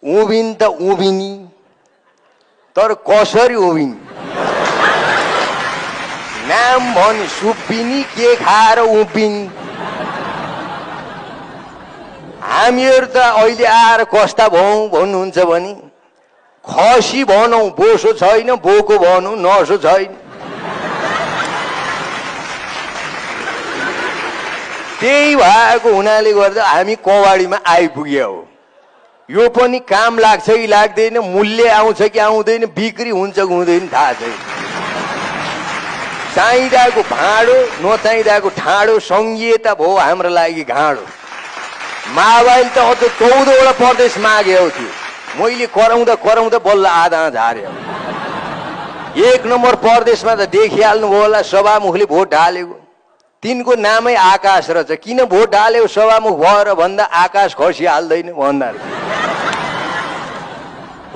उभिन् त उभिनी तर कसरी उभिनी नाम भनी सुप्पिनी के खाएर उभिनी हामीहरू त अहिले आएर कस्ता भौँ भन्नुहुन्छ भने खसी भनौँ बोसो छैन बोको भनौँ नसो छैन त्यही भएको हुनाले गर्दा हामी कवाडीमा आइपुग्या हो यो पनि काम लाग्छ कि लाग्दैन मूल्य आउँछ कि आउँदैन बिक्री हुन्छ कि हुँदैन थाहा छैन चाहिँदाको भाँडो नचाहिँदाको ठाडो सङ्घीयता भयो हाम्रो लागि घाँडो मोबाइल त अझ 14वटा प्रदेश मागेको थियो मैले कराउँदा कराउँदा बल्ल आधा झार्यो 1 नम्बर प्रदेशमा त देखिहाल्नुभयो होला सभामुखले भोट हालेको तिनको नामै आकाश रहेछ किन भोट हाल्यो सभामुख भएर भन्दा आकाश खसिहाल्दैन भन्दा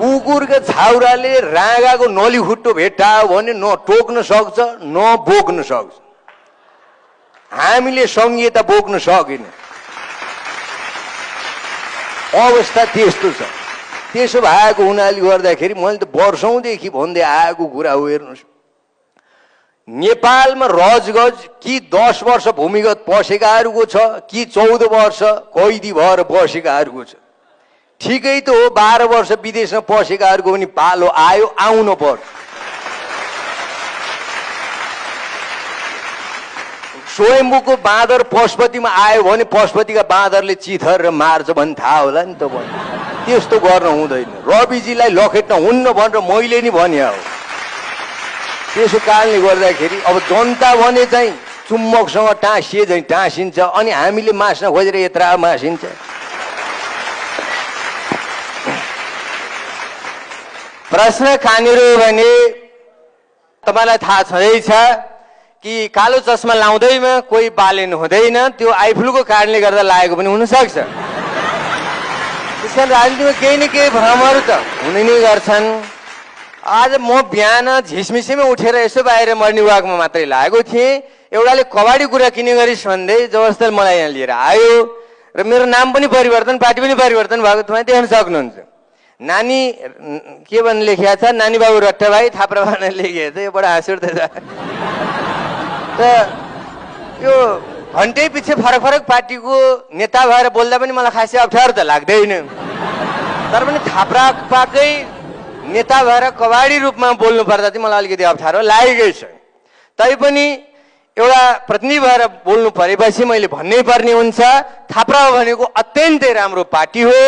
कुकुरको छाउराले राँगाको नलीखुट्टो भेट्टायो भने न टोक्न सक्छ न बोक्न सक्छ हामीले संहिता बोक्न सकेन अवस्था त्यस्तो छ त्यसो भएको हुनाले गर्दाखेरि मैले त वर्षौंदेखि भन्दै आएको कुरा हो हेर्नुस् नेपालमा रजगज कि 10 वर्ष भूमिगत पसेकाहरूको छ कि 14 वर्ष कैदी भएर बसेकाहरूको छ ठिकै त हो 12 वर्ष विदेशमा पसेकाहरूको पनि पालो आयो आउन पर्छ स्वयम्भूको बाँदर पशुपतिमा आयो भने पशुपतिका बाँदरले चिथर र मार्छ भन्ने थाहा होला नि त त्यस्तो गर्न हुँदैन रविजीलाई लखेट्न हुन्न भनेर मैले नि भने हो त्यसो कारणले गर्दाखेरि अब जनता भने चाहिँ चुम्बकसँग टाँसिए चाहिँ टाँसिन्छ अनि हामीले मास्न खोजेर यत्रा मासिन्छ प्रश्न कहाँनिर हो भने तपाईलाई थाहा छँदैछ कि कालो चस्मा लाउँदैमा कोही बालेन हुँदैन त्यो आइफ्लूको कारणले गर्दा लागेको पनि हुन सक्छ त्यसकारण राजनीतिमा केही न केही भ्रमहरू त हुने नै गर्छन् आज म बिहान झिसमिसेमै उठेर यसो बाहिर मर्निङ वाकमा मात्रै लागेको थिएँ एउटाले कबाडी कुरा किने गरिस् भन्दै जबरजस्ती मलाई यहाँ लिएर आयो र मेरो नाम पनि परिवर्तन पार्टी पनि परिवर्तन भएको तपाईँ देख्न सक्नुहुन्छ नानी के भन्ने लेखिया छ नानी बाबु रट्टा भाइ थाप्रा भनेर लेखिएको छ यो बडा हाँस उठ्दैछ त यो घन्टै पछि फरक फरक पार्टीको नेता भएर बोल्दा पनि मलाई खासै अप्ठ्यारो त लाग्दैन तर पनि थाप्रा पाकै नेता भएर कबाडी रूपमा बोल्नु पर्दा चाहिँ मलाई अलिकति अप्ठ्यारो लागेकै छ तैपनि एउटा प्रतिनिधि भएर बोल्नु परेपछि मैले भन्नै पर्ने हुन्छ थाप्रा भनेको अत्यन्तै राम्रो पार्टी हो